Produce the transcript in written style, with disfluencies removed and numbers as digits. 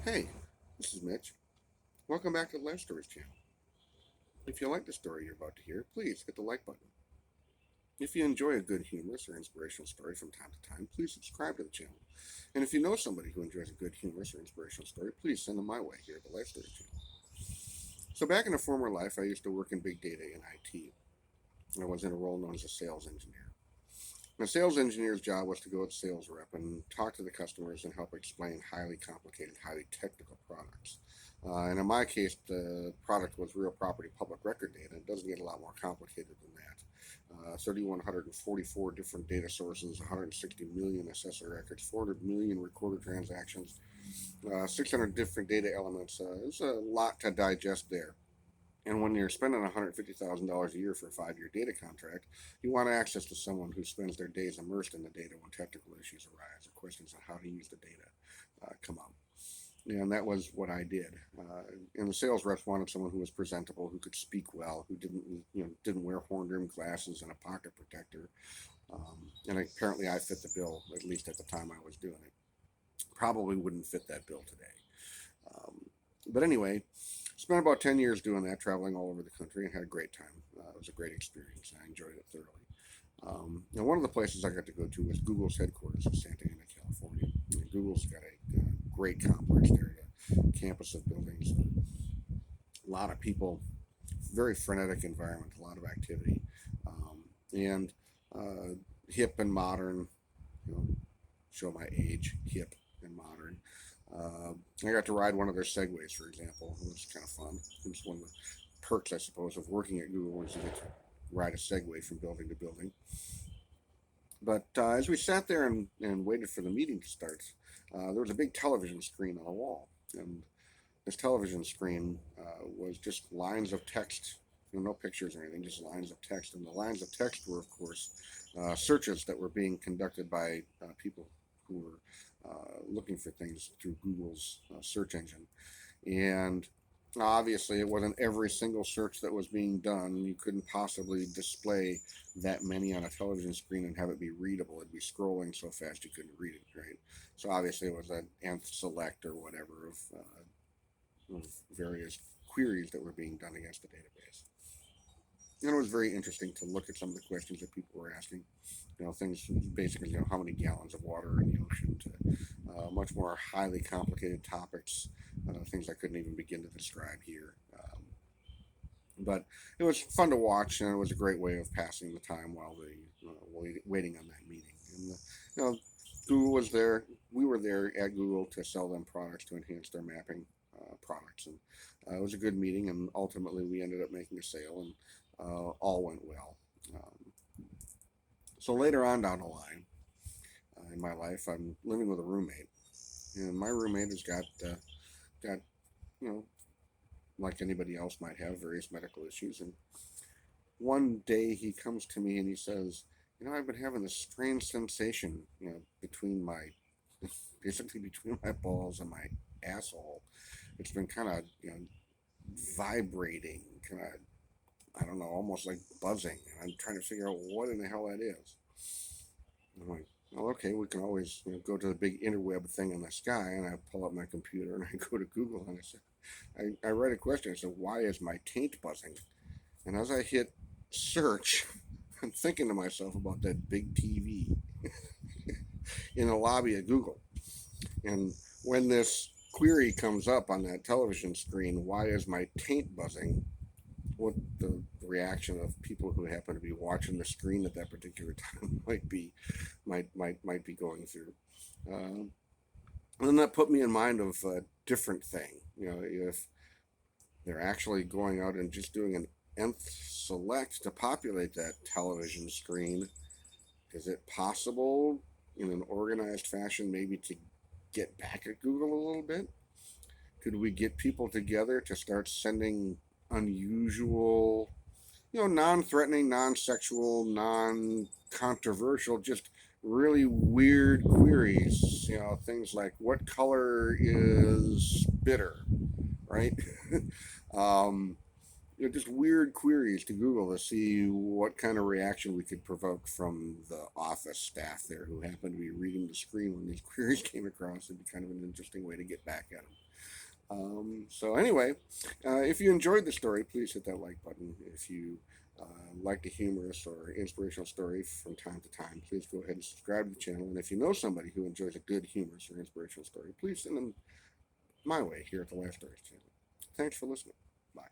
Hey, this is Mitch. Welcome back to the Life Stories channel. If you like the story you're about to hear, please hit the like button. If you enjoy a good humorous or inspirational story from time to time, please subscribe to the channel. And if you know somebody who enjoys a good humorous or inspirational story, please send them my way here at the Life Stories channel. So back in a former life, I used to work in big data in IT. I was in a role known as a sales engineer. A sales engineer's job was to go as sales rep and talk to the customers and help explain highly complicated, highly technical products. And in my case, the product was real property public record data. It doesn't get a lot more complicated than that. 3,144 different data sources, 160 million assessor records, 400 million recorder transactions, 600 different data elements. There's a lot to digest there. And when you're spending $150,000 a year for a 5-year data contract, you want access to someone who spends their days immersed in the data when technical issues arise or questions on how to use the data come up. And that was what I did. And the sales reps wanted someone who was presentable, who could speak well, who didn't wear horn-rimmed glasses and a pocket protector. And apparently, I fit the bill, at least at the time I was doing it. Probably wouldn't fit that bill today. But anyway, spent about 10 years doing that, traveling all over the country, and had a great time. It was a great experience. I enjoyed it thoroughly. And one of the places I got to go to was Google's headquarters in Santa Ana, California. And Google's got a great complex there, a campus of buildings, a lot of people, very frenetic environment, a lot of activity, and hip and modern. You know, show my age, hip and modern. I got to ride one of their Segways, for example. It was kind of fun. It was one of the perks, I suppose, of working at Google was you get to ride a Segway from building to building. But as we sat there and waited for the meeting to start, there was a big television screen on the wall. And this television screen was just lines of text, no pictures or anything, just lines of text. And the lines of text were, of course, searches that were being conducted by people who were looking for things through Google's search engine. And obviously, it wasn't every single search that was being done. You couldn't possibly display that many on a television screen and have it be readable. It'd be scrolling so fast you couldn't read it, right? So obviously, it was an nth select or whatever of various queries that were being done against the database. And it was very interesting to look at some of the questions that people were asking. Things basically, how many gallons of water are in the ocean, to much more highly complicated topics, things I couldn't even begin to describe here. But it was fun to watch, and it was a great way of passing the time while waiting on that meeting. And Google was there. We were there at Google to sell them products to enhance their mapping products, and it was a good meeting. And ultimately, we ended up making a sale, and all went well. So later on down the line in my life, I'm living with a roommate, and my roommate has got you know like anybody else might have various medical issues. And one day he comes to me and he says, I've been having this strange sensation, between my basically between my balls and my asshole. It's been kind of vibrating, kind of, I don't know, almost like buzzing. And I'm trying to figure out what in the hell that is. I'm like, well, okay, we can always go to the big interweb thing in the sky. And I pull up my computer and I go to Google and I said, I write a question. I said, why is my taint buzzing? And as I hit search, I'm thinking to myself about that big TV in the lobby of Google. And when this query comes up on that television screen, why is my taint buzzing? What the reaction of people who happen to be watching the screen at that particular time might be going through. And that put me in mind of a different thing. If they're actually going out and just doing an nth select to populate that television screen, is it possible in an organized fashion maybe to get back at Google a little bit? Could we get people together to start sending unusual, non-threatening, non-sexual, non-controversial, just really weird queries, things like what color is bitter, right? just weird queries to Google to see what kind of reaction we could provoke from the office staff there who happened to be reading the screen when these queries came across. It'd be kind of an interesting way to get back at them. So anyway, if you enjoyed the story, please hit that like button. If you like a humorous or inspirational story from time to time, please go ahead and subscribe to the channel. And if you know somebody who enjoys a good humorous or inspirational story, please send them my way here at the Laugh Stories channel. Thanks for listening. Bye.